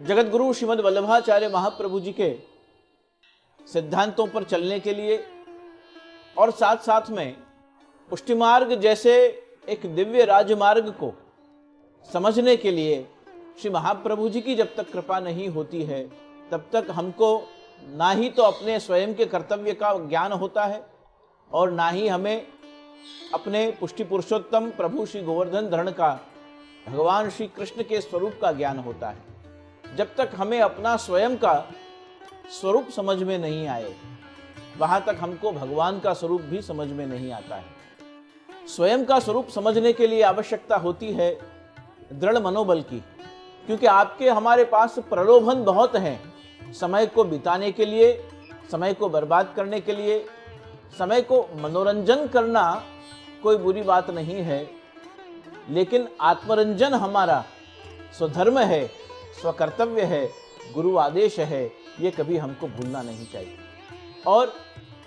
जगत गुरु श्रीमद् वल्लभाचार्य महाप्रभु जी के सिद्धांतों पर चलने के लिए और साथ साथ में पुष्टि मार्ग जैसे एक दिव्य राजमार्ग को समझने के लिए श्री महाप्रभु जी की जब तक कृपा नहीं होती है तब तक हमको ना ही तो अपने स्वयं के कर्तव्य का ज्ञान होता है और ना ही हमें अपने पुष्टि पुरुषोत्तम प्रभु श्री गोवर्धन धरण का भगवान श्री कृष्ण के स्वरूप का ज्ञान होता है। जब तक हमें अपना स्वयं का स्वरूप समझ में नहीं आए वहां तक हमको भगवान का स्वरूप भी समझ में नहीं आता है। स्वयं का स्वरूप समझने के लिए आवश्यकता होती है दृढ़ मनोबल की, क्योंकि आपके हमारे पास प्रलोभन बहुत हैं समय को बिताने के लिए, समय को बर्बाद करने के लिए। समय को मनोरंजन करना कोई बुरी बात नहीं है, लेकिन आत्मरंजन हमारा स्वधर्म है, स्वकर्तव्य है, गुरु आदेश है, ये कभी हमको भूलना नहीं चाहिए। और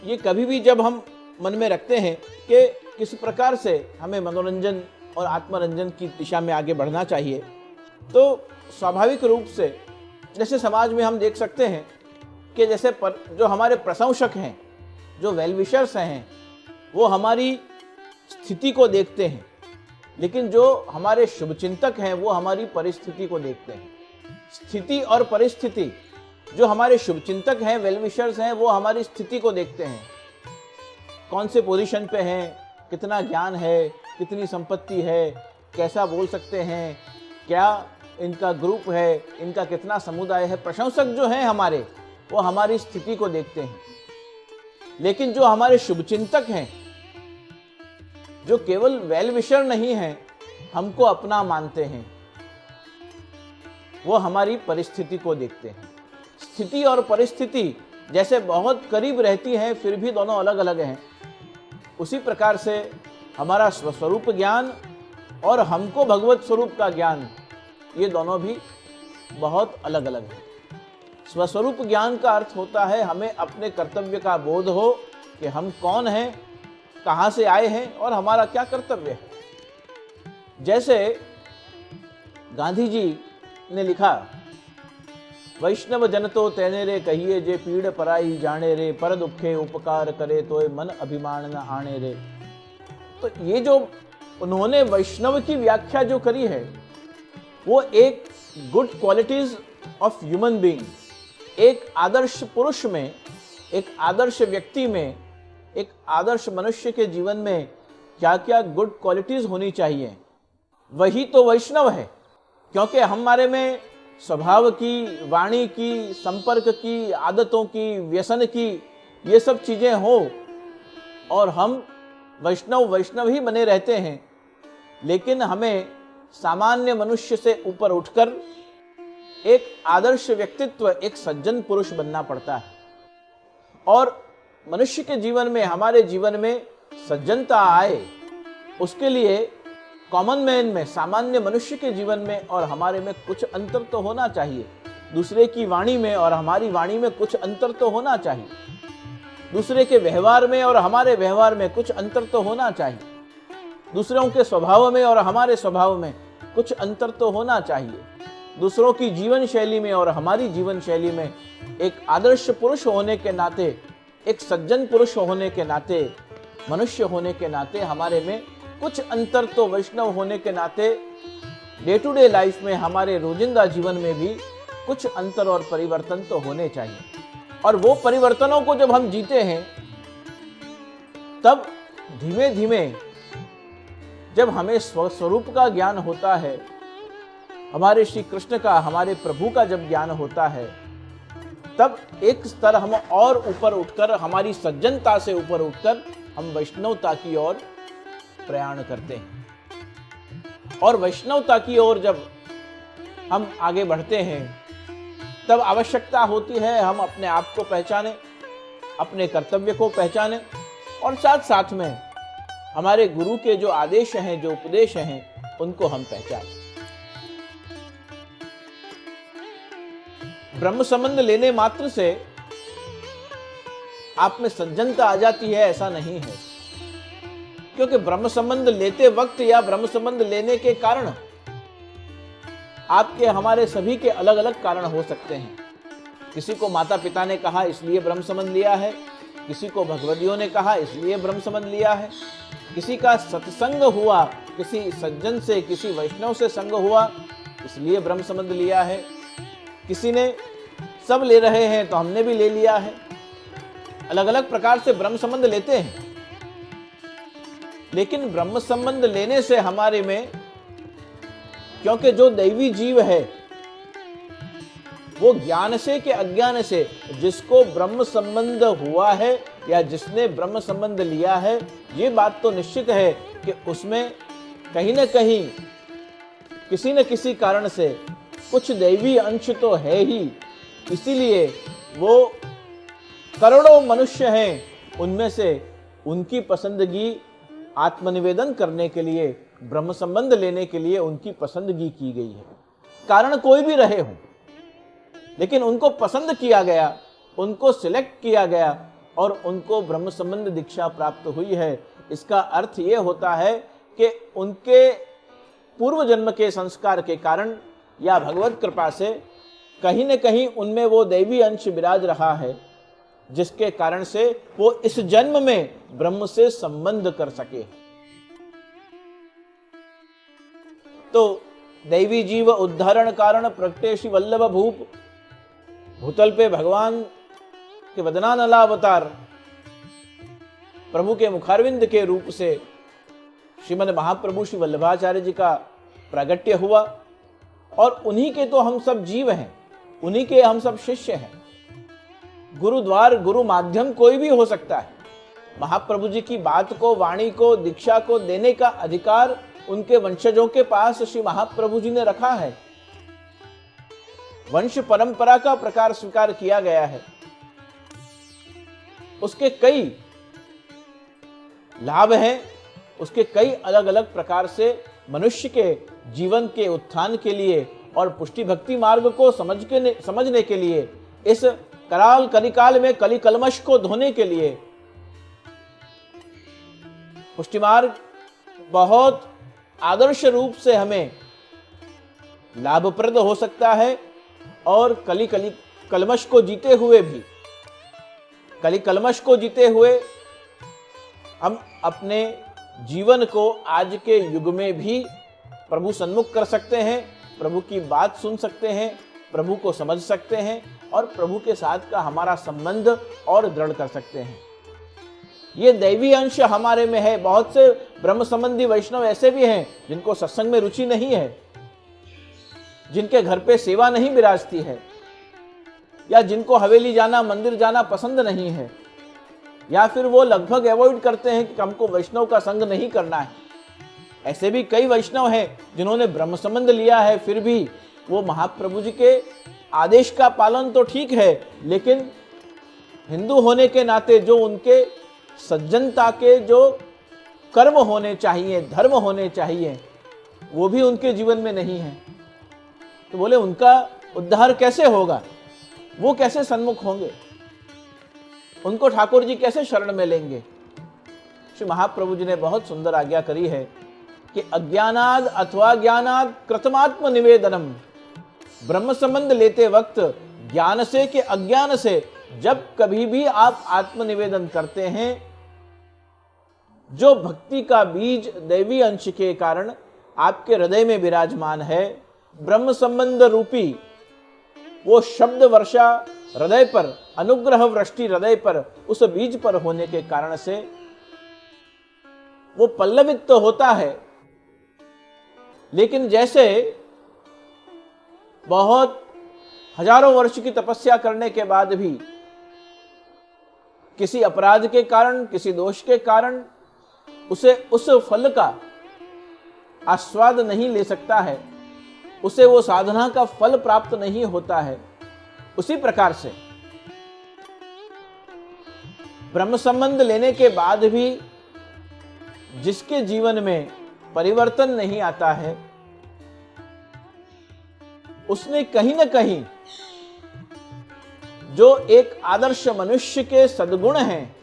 ये कभी भी जब हम मन में रखते हैं कि किस प्रकार से हमें मनोरंजन और आत्मरंजन की दिशा में आगे बढ़ना चाहिए, तो स्वाभाविक रूप से जैसे समाज में हम देख सकते हैं कि जैसे जो हमारे प्रशंसक हैं, जो वेलविशर्स हैं, वो हमारी स्थिति को देखते हैं, लेकिन जो हमारे शुभचिंतक हैं वो हमारी परिस्थिति को देखते हैं। स्थिति और परिस्थिति, जो हमारे शुभचिंतक हैं, वेलविशर्स हैं, वो हमारी स्थिति को देखते हैं, कौन से पोजीशन पे हैं, कितना ज्ञान है, कितनी संपत्ति है, कैसा बोल सकते हैं, क्या इनका ग्रुप है, इनका कितना समुदाय है। प्रशंसक जो हैं हमारे, वो हमारी स्थिति को देखते हैं, लेकिन जो हमारे शुभचिंतक हैं, जो केवल वेलविशर नहीं हैं, हमको अपना मानते हैं, वो हमारी परिस्थिति को देखते हैं। स्थिति और परिस्थिति जैसे बहुत करीब रहती हैं फिर भी दोनों अलग अलग हैं, उसी प्रकार से हमारा स्वस्वरूप ज्ञान और हमको भगवत स्वरूप का ज्ञान, ये दोनों भी बहुत अलग अलग हैं। स्वस्वरूप ज्ञान का अर्थ होता है हमें अपने कर्तव्य का बोध हो कि हम कौन हैं, कहाँ से आए हैं और हमारा क्या कर्तव्य है। जैसे गांधी जी ने लिखा, वैष्णव जन तो तेने रे कहिए जे पीड़ पराई जाने रे, पर दुखे उपकार करे तोय मन अभिमान न आने रे। तो ये जो उन्होंने वैष्णव की व्याख्या जो करी है, वो एक good qualities of human being, एक आदर्श पुरुष में, एक आदर्श व्यक्ति में, एक आदर्श मनुष्य के जीवन में क्या क्या गुड क्वालिटीज होनी चाहिए, वही तो वैष्णव है। क्योंकि हमारे में स्वभाव की, वाणी की, संपर्क की, आदतों की, व्यसन की, ये सब चीजें हो और हम वैष्णव ही बने रहते हैं, लेकिन हमें सामान्य मनुष्य से ऊपर उठकर एक आदर्श व्यक्तित्व, एक सज्जन पुरुष बनना पड़ता है। और मनुष्य के जीवन में, हमारे जीवन में सज्जनता आए, उसके लिए कॉमन मैन में, सामान्य मनुष्य के जीवन में और हमारे में कुछ अंतर तो होना चाहिए। दूसरे की वाणी में और हमारी वाणी में कुछ अंतर तो होना चाहिए। दूसरे के व्यवहार में और हमारे व्यवहार में कुछ अंतर तो होना चाहिए। दूसरों के स्वभाव में और हमारे स्वभाव में कुछ अंतर तो होना चाहिए। दूसरों की जीवन शैली में और हमारी जीवन शैली में एक आदर्श पुरुष होने के नाते, एक सज्जन पुरुष होने के नाते, मनुष्य होने के नाते हमारे में कुछ अंतर तो, वैष्णव होने के नाते डे टू डे लाइफ में, हमारे रोजिंदा जीवन में भी कुछ अंतर और परिवर्तन तो होने चाहिए। और वो परिवर्तनों को जब हम जीते हैं तब धीमे धीमे जब हमें स्वस्वरूप का ज्ञान होता है, हमारे श्री कृष्ण का, हमारे प्रभु का जब ज्ञान होता है, तब एक स्तर हम और ऊपर उठकर, हमारी सज्जनता से ऊपर उठकर हम वैष्णवता की ओर प्रयाण करते हैं। और वैष्णवता की ओर जब हम आगे बढ़ते हैं तब आवश्यकता होती है हम अपने आप को पहचानें, अपने कर्तव्य को पहचानें और साथ साथ में हमारे गुरु के जो आदेश हैं, जो उपदेश हैं, उनको हम पहचानें। ब्रह्म संबंध लेने मात्र से आप में सज्जनता आ जाती है, ऐसा नहीं है। क्योंकि ब्रह्म संबंध लेते वक्त या ब्रह्म संबंध लेने के कारण आपके हमारे सभी के अलग अलग कारण हो सकते हैं। किसी को माता पिता ने कहा इसलिए ब्रह्म संबंध लिया है, किसी को भगवदियों ने कहा इसलिए ब्रह्म संबंध लिया है, किसी का सत्संग हुआ, किसी सज्जन से, किसी वैष्णव से संग हुआ इसलिए ब्रह्म संबंध लिया है, किसी ने सब ले रहे हैं तो हमने भी ले लिया है। अलग अलग प्रकार से ब्रह्म संबंध लेते हैं, लेकिन ब्रह्म संबंध लेने से हमारे में, क्योंकि जो दैवी जीव है वो ज्ञान से कि अज्ञान से, जिसको ब्रह्म संबंध हुआ है या जिसने ब्रह्म संबंध लिया है, ये बात तो निश्चित है कि उसमें कहीं न कहीं किसी न किसी कारण से कुछ दैवी अंश तो है ही। इसीलिए वो करोड़ों मनुष्य हैं, उनमें से उनकी पसंदगी आत्मनिवेदन करने के लिए, ब्रह्म संबंध लेने के लिए उनकी पसंदगी की गई है। कारण कोई भी रहे हों, लेकिन उनको पसंद किया गया, उनको सिलेक्ट किया गया और उनको ब्रह्म संबंध दीक्षा प्राप्त हुई है। इसका अर्थ ये होता है कि उनके पूर्व जन्म के संस्कार के कारण या भगवत कृपा से कहीं न कहीं उनमें वो दैवी अंश विराज रहा है, जिसके कारण से वो इस जन्म में ब्रह्म से संबंध कर सके। तो दैवी जीव उद्धारण कारण प्रगटेशि वल्लभ भूप, भूतल पे भगवान के वदनानला अवतार प्रभु के मुखारविंद के रूप से श्रीमद महाप्रभु श्री वल्लभाचार्य जी का प्रागट्य हुआ, और उन्हीं के तो हम सब जीव हैं, उन्हीं के हम सब शिष्य हैं। गुरु द्वार, गुरु माध्यम कोई भी हो सकता है। महाप्रभु जी की बात को, वाणी को, दीक्षा को देने का अधिकार उनके वंशजों के पास श्री महाप्रभु जी ने रखा है। वंश परंपरा का प्रकार स्वीकार किया गया है। उसके कई लाभ हैं, उसके कई अलग अलग प्रकार से मनुष्य के जीवन के उत्थान के लिए और पुष्टि भक्ति मार्ग को समझने के लिए, इस कराल कलिकाल में कली कलमश को धोने के लिए पुष्टि मार्ग बहुत आदर्श रूप से हमें लाभप्रद हो सकता है। और कली कलमश को जीते हुए भी, कली कलमश को जीते हुए हम अपने जीवन को आज के युग में भी प्रभु सन्मुख कर सकते हैं, प्रभु की बात सुन सकते हैं, प्रभु को समझ सकते हैं और प्रभु के साथ का हमारा संबंध और दृढ़ कर सकते हैं। ये दैवी अंश हमारे में है। बहुत से ब्रह्म संबंधी वैष्णव ऐसे भी हैं जिनको सत्संग में रुचि नहीं है, जिनके घर पे सेवा नहीं विराजती है, या जिनको हवेली जाना, मंदिर जाना पसंद नहीं है, या फिर वो लगभग अवॉइड करते हैं कि हमको वैष्णव का संग नहीं करना है। ऐसे भी कई वैष्णव हैं जिन्होंने ब्रह्म संबंध लिया है, फिर भी वो महाप्रभु जी के आदेश का पालन तो ठीक है, लेकिन हिंदू होने के नाते जो उनके सज्जनता के जो कर्म होने चाहिए, धर्म होने चाहिए, वो भी उनके जीवन में नहीं है। तो बोले उनका उद्धार कैसे होगा, वो कैसे सन्मुख होंगे, उनको ठाकुर जी कैसे शरण में लेंगे। श्री महाप्रभु जी ने बहुत सुंदर आज्ञा करी है कि अज्ञानाद अथवा ज्ञानाद कृतमात्म निवेदनम, ब्रह्म संबंध लेते वक्त ज्ञान से कि अज्ञान से जब कभी भी आप आत्मनिवेदन करते हैं, जो भक्ति का बीज दैवी अंश के कारण आपके हृदय में विराजमान है, ब्रह्म संबंध रूपी वो शब्द वर्षा हृदय पर, अनुग्रह वृष्टि हृदय पर, उस बीज पर होने के कारण से वो पल्लवित तो होता है। लेकिन जैसे बहुत हजारों वर्ष की तपस्या करने के बाद भी किसी अपराध के कारण, किसी दोष के कारण उसे उस फल का आस्वाद नहीं ले सकता है, उसे वो साधना का फल प्राप्त नहीं होता है, उसी प्रकार से ब्रह्म संबंध लेने के बाद भी जिसके जीवन में परिवर्तन नहीं आता है, उसने कहीं न कहीं जो एक आदर्श मनुष्य के सद्गुण हैं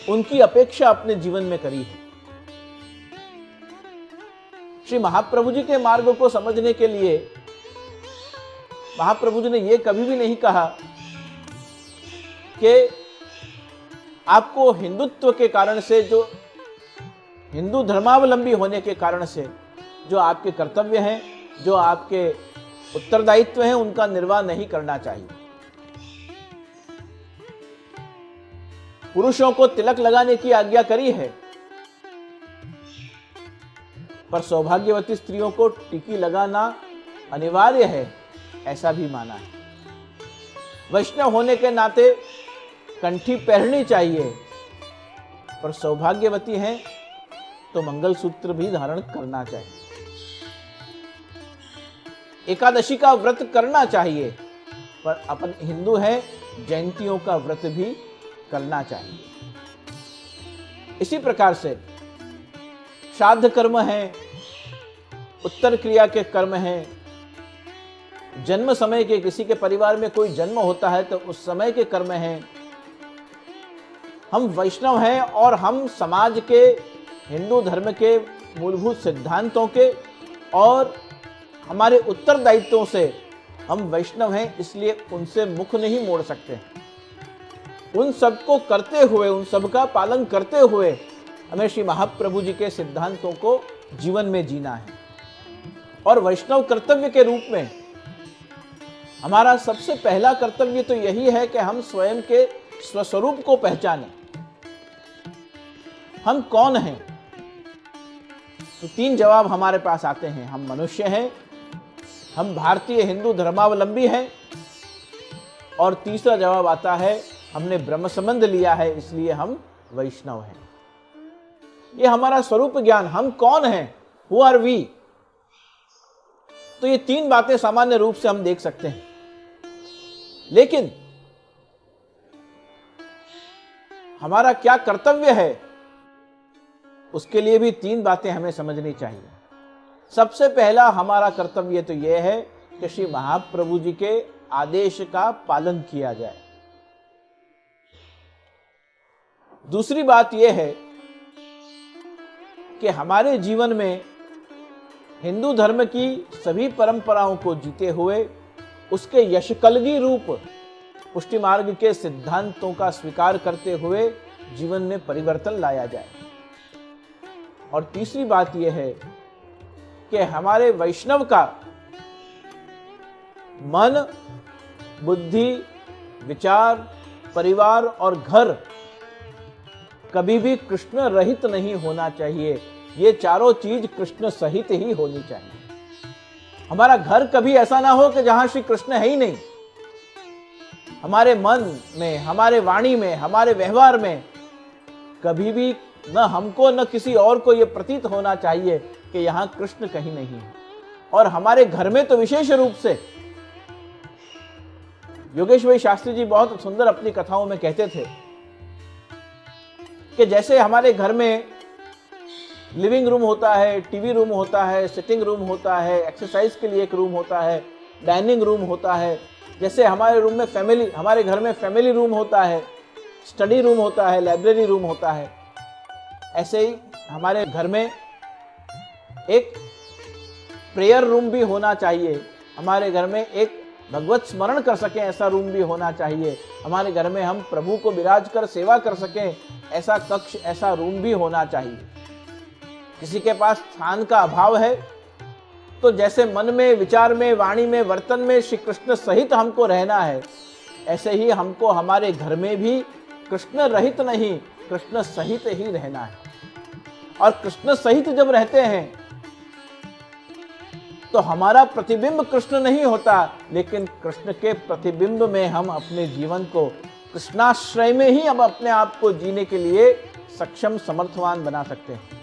उनकी अपेक्षा अपने जीवन में करी है। श्री महाप्रभु जी के मार्ग को समझने के लिए महाप्रभु जी ने यह कभी भी नहीं कहा कि आपको हिंदुत्व के कारण से, जो हिंदू धर्मावलंबी होने के कारण से जो आपके कर्तव्य हैं, जो आपके उत्तरदायित्व हैं, उनका निर्वाह नहीं करना चाहिए। पुरुषों को तिलक लगाने की आज्ञा करी है, पर सौभाग्यवती स्त्रियों को टिकी लगाना अनिवार्य है, ऐसा भी माना है। वैष्णव होने के नाते कंठी पहननी चाहिए, पर सौभाग्यवती हैं तो मंगलसूत्र भी धारण करना चाहिए। एकादशी का व्रत करना चाहिए, पर अपन हिंदू हैं, जयंतियों का व्रत भी करना चाहिए। इसी प्रकार से श्राद्ध कर्म है, उत्तर क्रिया के कर्म हैं, जन्म समय के, किसी के परिवार में कोई जन्म होता है तो उस समय के कर्म हैं। हम वैष्णव हैं और हम समाज के, हिंदू धर्म के मूलभूत सिद्धांतों के और हमारे उत्तरदायित्वों से हम वैष्णव हैं, इसलिए उनसे मुख नहीं मोड़ सकते। उन सबको करते हुए, उन सब का पालन करते हुए हमें श्री महाप्रभु जी के सिद्धांतों को जीवन में जीना है। और वैष्णव कर्तव्य के रूप में हमारा सबसे पहला कर्तव्य तो यही है कि हम स्वयं के स्वस्वरूप को पहचानें। हम कौन हैं? तो 3 जवाब हमारे पास आते हैं। हम मनुष्य हैं, हम भारतीय हिंदू धर्मावलंबी हैं, और तीसरा जवाब आता है हमने ब्रह्म संबंध लिया है, इसलिए हम वैष्णव हैं। ये हमारा स्वरूप ज्ञान, हम कौन हैं, हु आर वी। तो ये 3 बातें सामान्य रूप से हम देख सकते हैं, लेकिन हमारा क्या कर्तव्य है, उसके लिए भी 3 बातें हमें समझनी चाहिए। सबसे पहला हमारा कर्तव्य तो यह है कि श्री महाप्रभु जी के आदेश का पालन किया जाए। दूसरी बात यह है कि हमारे जीवन में हिंदू धर्म की सभी परंपराओं को जीते हुए उसके यशकलगी रूप पुष्टि मार्ग के सिद्धांतों का स्वीकार करते हुए जीवन में परिवर्तन लाया जाए। और तीसरी बात यह है कि हमारे वैष्णव का मन, बुद्धि, विचार, परिवार और घर कभी भी कृष्ण रहित नहीं होना चाहिए। ये चारों चीज कृष्ण सहित ही होनी चाहिए। हमारा घर कभी ऐसा ना हो कि जहां श्री कृष्ण है ही नहीं। हमारे मन में, हमारे वाणी में, हमारे व्यवहार में कभी भी न हमको न किसी और को यह प्रतीत होना चाहिए कि यहां कृष्ण कहीं नहीं है। और हमारे घर में तो विशेष रूप से योगेश भाई शास्त्री जी बहुत सुंदर अपनी कथाओं में कहते थे कि जैसे हमारे घर में लिविंग रूम होता है, टीवी रूम होता है, सिटिंग रूम होता है, एक्सरसाइज के लिए एक रूम होता है, डाइनिंग रूम होता है, जैसे हमारे रूम में हमारे घर में फैमिली रूम होता है, स्टडी रूम होता है, लाइब्रेरी रूम होता है, ऐसे ही हमारे घर में एक प्रेयर रूम भी होना चाहिए। हमारे घर में एक भगवत स्मरण कर सकें ऐसा रूम भी होना चाहिए। हमारे घर में हम प्रभु को विराज कर सेवा कर सकें ऐसा कक्ष, ऐसा रूम भी होना चाहिए। किसी के पास स्थान का अभाव है तो जैसे मन में, विचार में, वाणी में, वर्तन में श्री कृष्ण सहित हमको रहना है, ऐसे ही हमको हमारे घर में भी कृष्ण रहित नहीं, कृष्ण सहित ही रहना है। और कृष्ण सहित जब रहते हैं तो हमारा प्रतिबिंब कृष्ण नहीं होता, लेकिन कृष्ण के प्रतिबिंब में हम अपने जीवन को कृष्णाश्रय में ही हम अपने आप को जीने के लिए सक्षम, समर्थवान बना सकते हैं।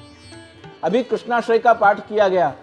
अभी कृष्णाश्रय का पाठ किया गया।